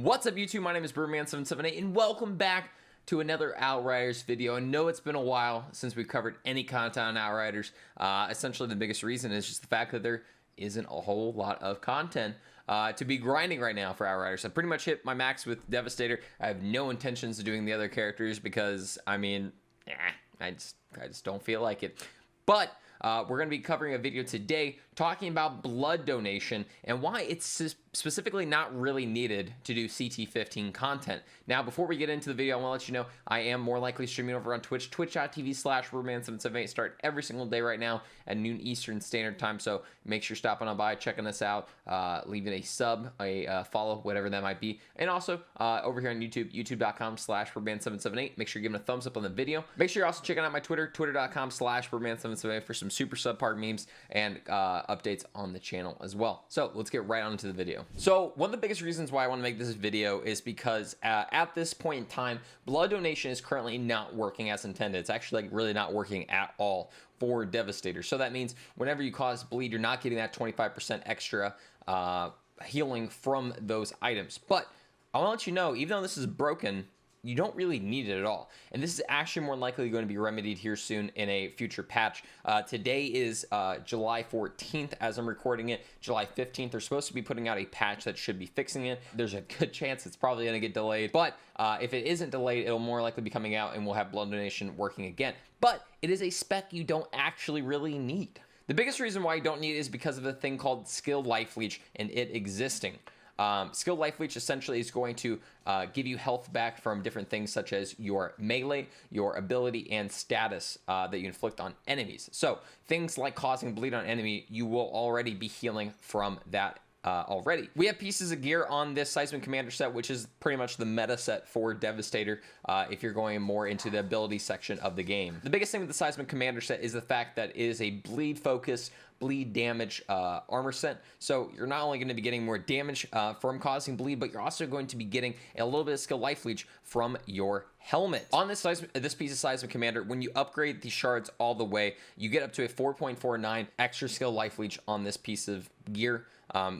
What's up, YouTube? My name is Birdman778 and welcome back to another Outriders video. I know it's been a while since we've covered any content on Outriders. Essentially, the biggest reason is just the fact that there isn't a whole lot of content to be grinding right now for Outriders. I pretty much hit my max with Devastator. I have no intentions of doing the other characters because, I mean, I just don't feel like it. But we're going to be covering a video today talking about blood donation and why it's specifically not really needed to do CT15 content. Now, before we get into the video, I want to let you know I am more likely streaming over on Twitch, twitch.tv/Birdman778. Start every single day right now at noon Eastern Standard Time. So make sure you're stopping on by, checking us out, leaving a sub, a follow, whatever that might be. And also over here on YouTube, youtube.com/Birdman778. Make sure you're giving a thumbs up on the video. Make sure you're also checking out my Twitter, twitter.com/Birdman778 for some super subpar memes and updates on the channel as well. So let's get right on into the video. So one of the biggest reasons why I want to make this video is because at this point in time, blood donation is currently not working as intended. It's actually like really not working at all for Devastator. So that means whenever you cause bleed, you're not getting that 25% extra healing from those items. But I want to let you know, even though this is broken, you don't really need it at all. And this is actually more likely going to be remedied here soon in a future patch. Today is July 14th as I'm recording it. July 15th, they're supposed to be putting out a patch that should be fixing it. There's a good chance it's probably going to get delayed. But if it isn't delayed, it'll more likely be coming out and we'll have blood donation working again. But it is a spec you don't actually really need. The biggest reason why you don't need it is because of a thing called skill life leech and it existing. Skill life leech essentially is going to give you health back from different things such as your melee, your ability, and status that you inflict on enemies. So things like causing bleed on enemy, you will already be healing from that already. We have pieces of gear on this Seismic Commander set, which is pretty much the meta set for Devastator if you're going more into the ability section of the game. The biggest thing with the Seismic Commander set is the fact that it is a bleed focus, bleed damage armor set. So you're not only going to be getting more damage from causing bleed, but you're also going to be getting a little bit of skill life leech from your helmet. On this piece of Seismic Commander, when you upgrade the shards all the way, you get up to a 4.49 extra skill life leech on this piece of gear.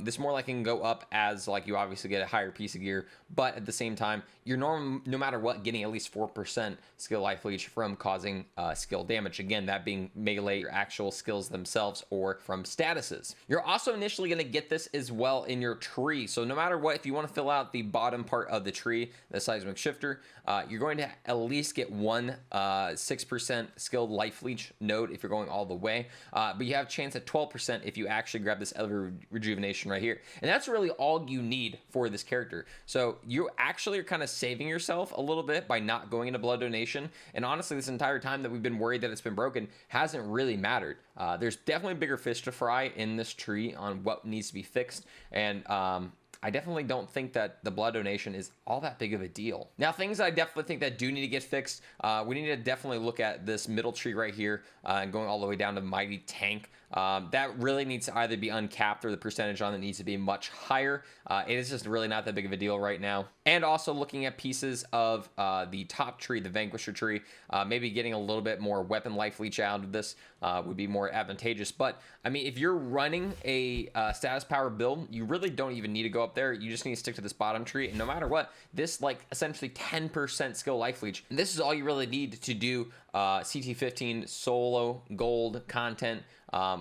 This more likely can go up as like you obviously get a higher piece of gear, but at the same time, you're no matter what getting at least 4% skill life leech from causing skill damage. Again, that being melee, your actual skills themselves, or from statuses. You're also initially going to get this as well in your tree. So no matter what, if you want to fill out the bottom part of the tree, the seismic shifter, you're going to at least get one 6% skilled life leech node if you're going all the way. But you have a chance at 12% if you actually grab this Elder Rejuvenation right here. And that's really all you need for this character. So you actually are kind of saving yourself a little bit by not going into blood donation. And honestly, this entire time that we've been worried that it's been broken hasn't really mattered. There's definitely bigger fish to fry in this tree on what needs to be fixed. And I definitely don't think that the blood donation is all that big of a deal. Now, things I definitely think that do need to get fixed, we need to definitely look at this middle tree right here and going all the way down to Mighty Tank. That really needs to either be uncapped or the percentage on it needs to be much higher. It is just really not that big of a deal right now. And also looking at pieces of the top tree, the Vanquisher tree, maybe getting a little bit more weapon life leech out of this would be more advantageous. But I mean, if you're running a status power build, you really don't even need to go up there. You just need to stick to this bottom tree. And no matter what, this like essentially 10% skill life leech, and this is all you really need to do CT15 solo gold content,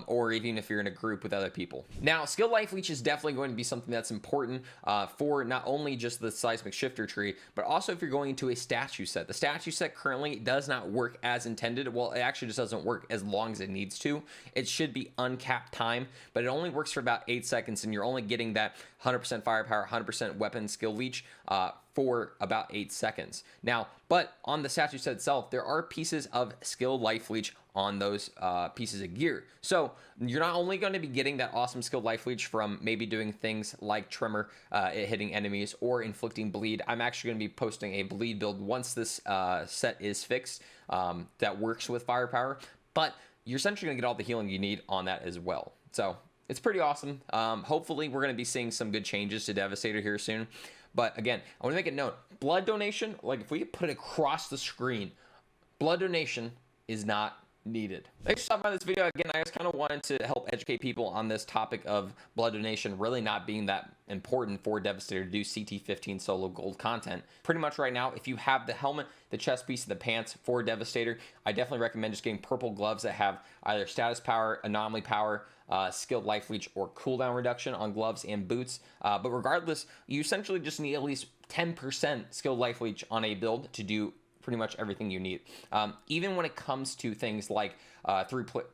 or even if you're in a group with other people. Now, skill life leech is definitely going to be something that's important for not only just the seismic shifter tree, but also if you're going into a statue set. The statue set currently does not work as intended. Well, it actually just doesn't work as long as it needs to. It should be uncapped time, but it only works for about 8 seconds, and you're only getting that 100% firepower, 100% weapon skill leech for about 8 seconds. Now, but on the statue set itself, there are pieces of skill life leech on those pieces of gear. So you're not only going to be getting that awesome skill life leech from maybe doing things like tremor, hitting enemies, or inflicting bleed. I'm actually going to be posting a bleed build once this set is fixed that works with firepower, but you're essentially going to get all the healing you need on that as well. So it's pretty awesome. Hopefully we're going to be seeing some good changes to Devastator here soon. But again, I want to make it known, blood donation, like if we put it across the screen, blood donation is not needed. Thanks for stopping by this video. Again, I just kind of wanted to help educate people on this topic of blood donation really not being that important for Devastator to do CT15 solo gold content. Pretty much right now, if you have the helmet, the chest piece, and the pants for Devastator, I definitely recommend just getting purple gloves that have either status power, anomaly power, skilled life leech, or cooldown reduction on gloves and boots. But regardless, you essentially just need at least 10% skilled life leech on a build to do pretty much everything you need. Even when it comes to things like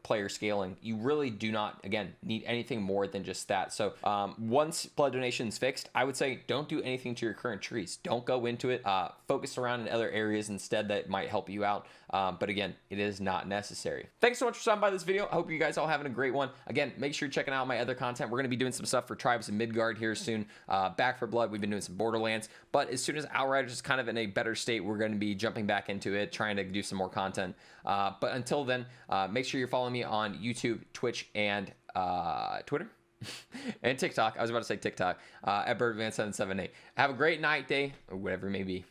player scaling, you really do not, again, need anything more than just that. So once blood donation is fixed, I would say don't do anything to your current trees. Don't go into it. Focus around in other areas instead that might help you out. But again, it is not necessary. Thanks so much for stopping by this video. I hope you guys all having a great one. Again, make sure you're checking out my other content. We're going to be doing some stuff for Tribes in Midgard here soon. Back for Blood, we've been doing some Borderlands. But as soon as Outriders is kind of in a better state, we're going to be jumping back into it, trying to do some more content. But until then, make sure you're following me on YouTube, Twitch, and Twitter. And TikTok. I was about to say TikTok. At BirdVan778. Have a great night, day, or whatever it may be.